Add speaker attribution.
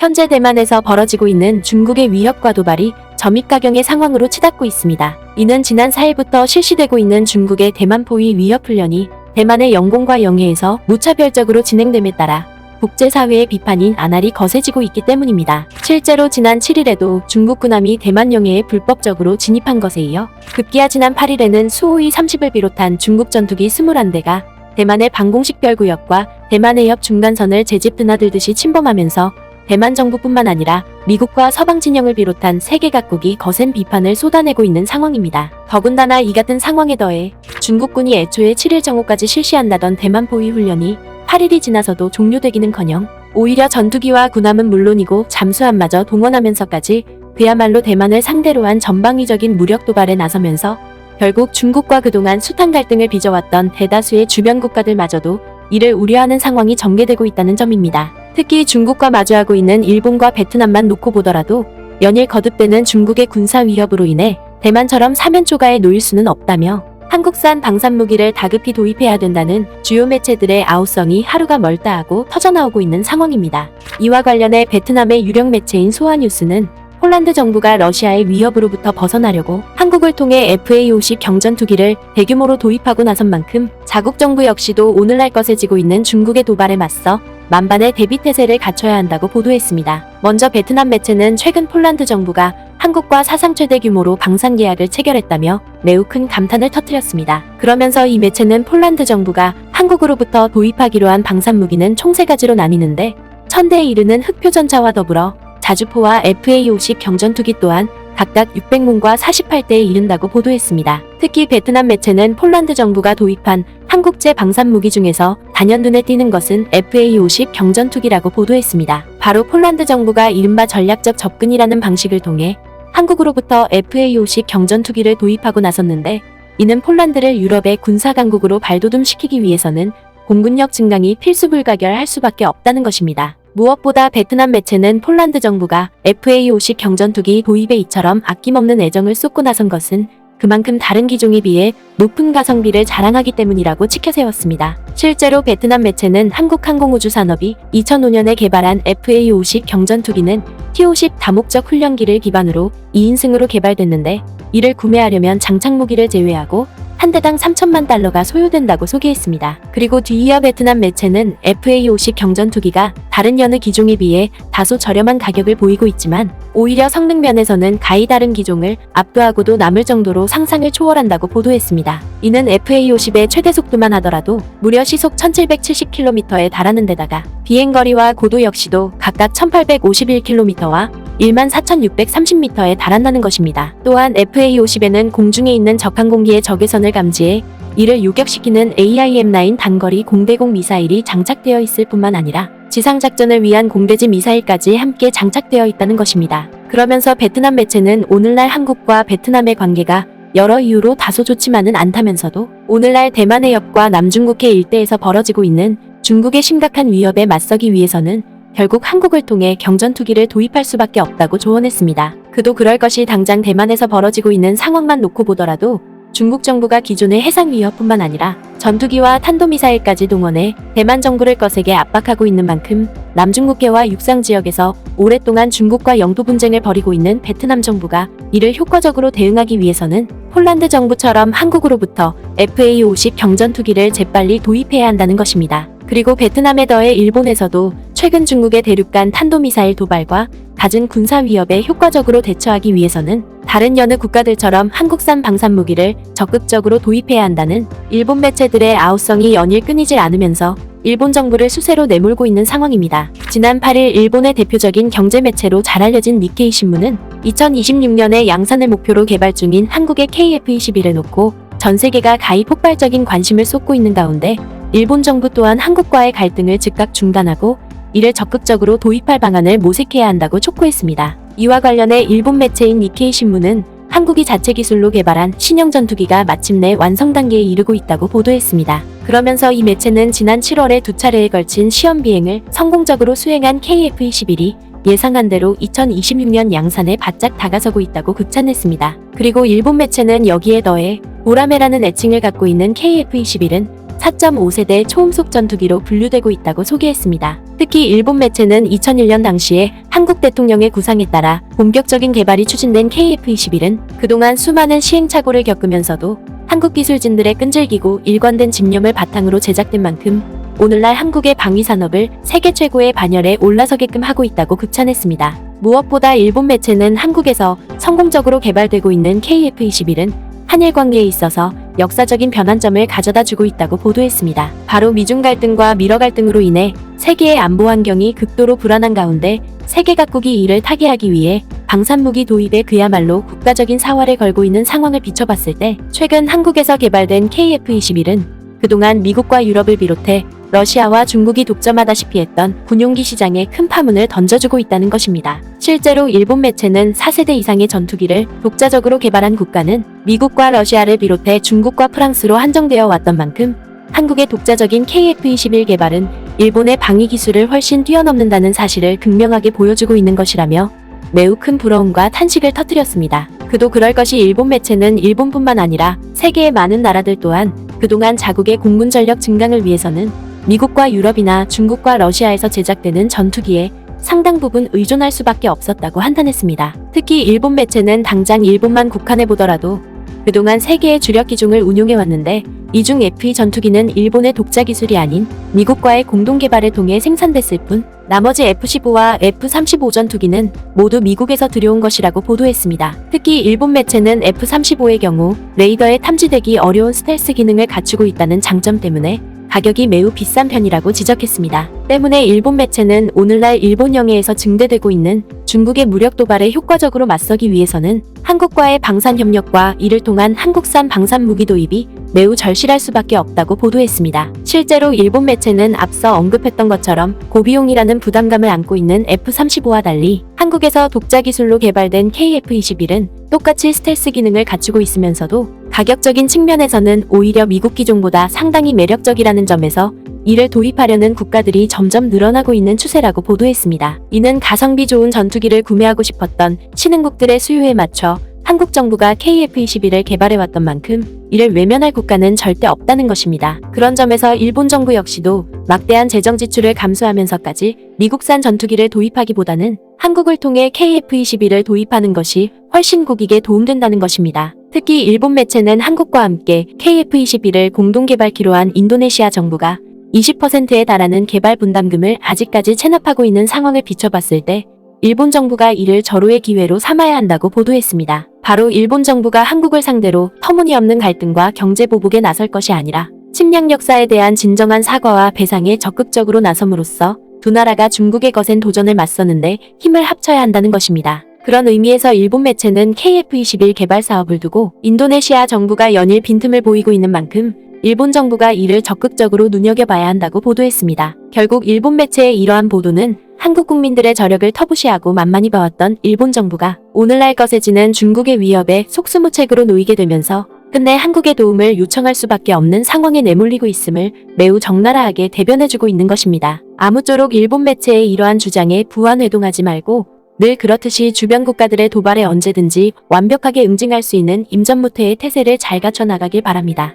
Speaker 1: 현재 대만에서 벌어지고 있는 중국의 위협과 도발이 점입가경의 상황으로 치닫고 있습니다. 이는 지난 4일부터 실시되고 있는 중국의 대만 포위 위협 훈련이 대만의 영공과 영해에서 무차별적으로 진행됨에 따라 국제사회의 비판인 안할이 거세지고 있기 때문입니다. 실제로 지난 7일에도 중국 군함이 대만 영해에 불법적으로 진입한 것에 이어 급기야 지난 8일에는 수호이 30을 비롯한 중국 전투기 21대가 대만의 방공식별구역과 대만의 옆 중간선을 제집 드나들듯이 침범하면서 대만 정부뿐만 아니라 미국과 서방 진영을 비롯한 세계 각국이 거센 비판을 쏟아내고 있는 상황입니다. 더군다나 이 같은 상황에 더해 중국군이 애초에 7일 정오까지 실시한다던 대만 포위 훈련이 8일이 지나서도 종료되기는커녕 오히려 전투기와 군함은 물론이고 잠수함마저 동원하면서까지 그야말로 대만을 상대로 한 전방위적인 무력 도발에 나서면서 결국 중국과 그동안 숱한 갈등을 빚어왔던 대다수의 주변 국가들마저도 이를 우려하는 상황이 전개되고 있다는 점입니다. 특히 중국과 마주하고 있는 일본과 베트남만 놓고 보더라도 연일 거듭되는 중국의 군사 위협으로 인해 대만처럼 사면초가에 놓일 수는 없다며 한국산 방산무기를 다급히 도입해야 된다는 주요 매체들의 아우성이 하루가 멀다 하고 터져나오고 있는 상황입니다. 이와 관련해 베트남의 유력 매체인 소아뉴스는 폴란드 정부가 러시아의 위협으로부터 벗어나려고 한국을 통해 FA-50 경전투기를 대규모로 도입하고 나선 만큼 자국 정부 역시도 오늘날 거세지고 있는 중국의 도발에 맞서 만반의 대비태세를 갖춰야 한다고 보도했습니다. 먼저 베트남 매체는 최근 폴란드 정부가 한국과 사상 최대 규모로 방산 계약을 체결했다며 매우 큰 감탄을 터뜨렸습니다. 그러면서 이 매체는 폴란드 정부가 한국으로부터 도입하기로 한 방산 무기는 총 3가지로 나뉘는데 1000대에 이르는 흑표전차와 더불어 자주포와 FA-50 경전투기 또한 각각 600문과 48대에 이른다고 보도했습니다. 특히 베트남 매체는 폴란드 정부가 도입한 한국제 방산무기 중에서 단연 눈에 띄는 것은 FA-50 경전투기라고 보도했습니다. 바로 폴란드 정부가 이른바 전략적 접근이라는 방식을 통해 한국으로부터 FA-50 경전투기를 도입하고 나섰는데, 이는 폴란드를 유럽의 군사강국으로 발돋움시키기 위해서는 공군력 증강이 필수불가결할 수밖에 없다는 것입니다. 무엇보다 베트남 매체는 폴란드 정부가 FA-50 경전투기 도입에 이처럼 아낌없는 애정을 쏟고 나선 것은 그만큼 다른 기종에 비해 높은 가성비를 자랑하기 때문이라고 치켜세웠습니다. 실제로 베트남 매체는 한국항공우주산업이 2005년에 개발한 FA-50 경전투기는 T-50 다목적 훈련기를 기반으로 2인승으로 개발됐는데, 이를 구매하려면 장착무기를 제외하고 한 대당 3천만 달러가 소요된다고 소개했습니다. 그리고 뒤이어 베트남 매체는 FA-50 경전투기가 다른 여느 기종에 비해 다소 저렴한 가격을 보이고 있지만 오히려 성능 면에서는 가히 다른 기종을 압도하고도 남을 정도로 상상을 초월한다고 보도했습니다. 이는 FA-50의 최대 속도만 하더라도 무려 시속 1770km에 달하는 데다가 비행거리와 고도 역시도 각각 1851km와 14,630m에 달한다는 것입니다. 또한 FA-50에는 공중에 있는 적항공기의 적외선을 감지해 이를 요격시키는 AIM-9 단거리 공대공 미사일이 장착되어 있을 뿐만 아니라 지상작전을 위한 공대지 미사일까지 함께 장착되어 있다는 것입니다. 그러면서 베트남 매체는 오늘날 한국과 베트남의 관계가 여러 이유로 다소 좋지만은 않다면서도 오늘날 대만의 옆과 남중국해 일대에서 벌어지고 있는 중국의 심각한 위협에 맞서기 위해서는 결국 한국을 통해 경전투기를 도입할 수밖에 없다고 조언했습니다. 그도 그럴 것이 당장 대만에서 벌어지고 있는 상황만 놓고 보더라도 중국 정부가 기존의 해상 위협뿐만 아니라 전투기와 탄도미사일까지 동원해 대만 정부를 거세게 압박하고 있는 만큼 남중국해와 육상 지역에서 오랫동안 중국과 영토 분쟁을 벌이고 있는 베트남 정부가 이를 효과적으로 대응하기 위해서는 폴란드 정부처럼 한국으로부터 FA-50 경전투기를 재빨리 도입해야 한다는 것입니다. 그리고 베트남에 더해 일본에서도 최근 중국의 대륙간 탄도미사일 도발과 갖은 군사 위협에 효과적으로 대처하기 위해서는 다른 여느 국가들처럼 한국산 방산무기를 적극적으로 도입해야 한다는 일본 매체들의 아우성이 연일 끊이질 않으면서 일본 정부를 수세로 내몰고 있는 상황입니다. 지난 8일 일본의 대표적인 경제 매체로 잘 알려진 니케이 신문은 2026년에 양산을 목표로 개발 중인 한국의 KF-21을 놓고 전 세계가 가히 폭발적인 관심을 쏟고 있는 가운데 일본 정부 또한 한국과의 갈등을 즉각 중단하고 이를 적극적으로 도입할 방안을 모색해야 한다고 촉구했습니다. 이와 관련해 일본 매체인 니케이 신문은 한국이 자체 기술로 개발한 신형 전투기가 마침내 완성 단계에 이르고 있다고 보도했습니다. 그러면서 이 매체는 지난 7월에 2차례에 걸친 시험 비행을 성공적으로 수행한 KF-21이 예상한 대로 2026년 양산에 바짝 다가서고 있다고 극찬했습니다. 그리고 일본 매체는 여기에 더해 보라매라는 애칭을 갖고 있는 KF-21은 4.5세대 초음속 전투기로 분류되고 있다고 소개했습니다. 특히 일본 매체는 2001년 당시에 한국 대통령의 구상에 따라 본격적인 개발이 추진된 KF-21은 그동안 수많은 시행착오를 겪으면서도 한국 기술진들의 끈질기고 일관된 집념을 바탕으로 제작된 만큼 오늘날 한국의 방위 산업을 세계 최고의 반열에 올라서게끔 하고 있다고 극찬했습니다. 무엇보다 일본 매체는 한국에서 성공적으로 개발되고 있는 KF-21은 한일 관계에 있어서 역사적인 변환점을 가져다 주고 있다고 보도했습니다. 바로 미중 갈등과 미러 갈등으로 인해 세계의 안보 환경이 극도로 불안한 가운데 세계 각국이 이를 타개하기 위해 방산무기 도입에 그야말로 국가적인 사활을 걸고 있는 상황을 비춰봤을 때 최근 한국에서 개발된 KF-21은 그동안 미국과 유럽을 비롯해 러시아와 중국이 독점하다시피 했던 군용기 시장에 큰 파문을 던져주고 있다는 것입니다. 실제로 일본 매체는 4세대 이상의 전투기를 독자적으로 개발한 국가는 미국과 러시아를 비롯해 중국과 프랑스로 한정되어 왔던 만큼 한국의 독자적인 KF-21 개발은 일본의 방위 기술을 훨씬 뛰어넘는다는 사실을 극명하게 보여주고 있는 것이라며 매우 큰 부러움과 탄식을 터뜨렸습니다. 그도 그럴 것이 일본 매체는 일본뿐만 아니라 세계의 많은 나라들 또한 그동안 자국의 공군 전력 증강을 위해서는 미국과 유럽이나 중국과 러시아에서 제작되는 전투기에 상당 부분 의존할 수밖에 없었다고 한탄했습니다. 특히 일본 매체는 당장 일본만 국한해 보더라도 그동안 세계의 주력 기종을 운용해왔는데 이 중 F-2 전투기는 일본의 독자 기술이 아닌 미국과의 공동 개발을 통해 생산됐을 뿐 나머지 F-15와 F-35 전투기는 모두 미국에서 들여온 것이라고 보도했습니다. 특히 일본 매체는 F-35의 경우 레이더에 탐지되기 어려운 스텔스 기능을 갖추고 있다는 장점 때문에 가격이 매우 비싼 편이라고 지적했습니다. 때문에 일본 매체는 오늘날 일본 영해에서 증대되고 있는 중국의 무력 도발에 효과적으로 맞서기 위해서는 한국과의 방산 협력과 이를 통한 한국산 방산 무기 도입이 매우 절실할 수밖에 없다고 보도했습니다. 실제로 일본 매체는 앞서 언급했던 것처럼 고비용이라는 부담감을 안고 있는 F-35와 달리 한국에서 독자 기술로 개발된 KF-21은 똑같이 스텔스 기능을 갖추고 있으면서도 가격적인 측면에서는 오히려 미국 기종보다 상당히 매력적이라는 점에서 이를 도입하려는 국가들이 점점 늘어나고 있는 추세라고 보도했습니다. 이는 가성비 좋은 전투기를 구매하고 싶었던 신흥국들의 수요에 맞춰 한국 정부가 KF-21을 개발해왔던 만큼 이를 외면할 국가는 절대 없다는 것입니다. 그런 점에서 일본 정부 역시도 막대한 재정 지출을 감수하면서까지 미국산 전투기를 도입하기보다는 한국을 통해 KF-21을 도입하는 것이 훨씬 국익에 도움된다는 것입니다. 특히 일본 매체는 한국과 함께 KF-21을 공동 개발키로 한 인도네시아 정부가 20%에 달하는 개발 분담금을 아직까지 체납하고 있는 상황을 비춰봤을 때 일본 정부가 이를 절호의 기회로 삼아야 한다고 보도했습니다. 바로 일본 정부가 한국을 상대로 터무니없는 갈등과 경제 보복에 나설 것이 아니라 침략 역사에 대한 진정한 사과와 배상에 적극적으로 나섬으로써 두 나라가 중국의 거센 도전을 맞서는데 힘을 합쳐야 한다는 것입니다. 그런 의미에서 일본 매체는 KF-21 개발 사업을 두고 인도네시아 정부가 연일 빈틈을 보이고 있는 만큼 일본 정부가 이를 적극적으로 눈여겨봐야 한다고 보도했습니다. 결국 일본 매체의 이러한 보도는 한국 국민들의 저력을 터부시하고 만만히 봐왔던 일본 정부가 오늘날 거세지는 중국의 위협에 속수무책으로 놓이게 되면서 끝내 한국의 도움을 요청할 수밖에 없는 상황에 내몰리고 있음을 매우 적나라하게 대변해주고 있는 것입니다. 아무쪼록 일본 매체의 이러한 주장에 부안회동하지 말고 늘 그렇듯이 주변 국가들의 도발에 언제든지 완벽하게 응징할 수 있는 임전무태의 태세를 잘 갖춰 나가길 바랍니다.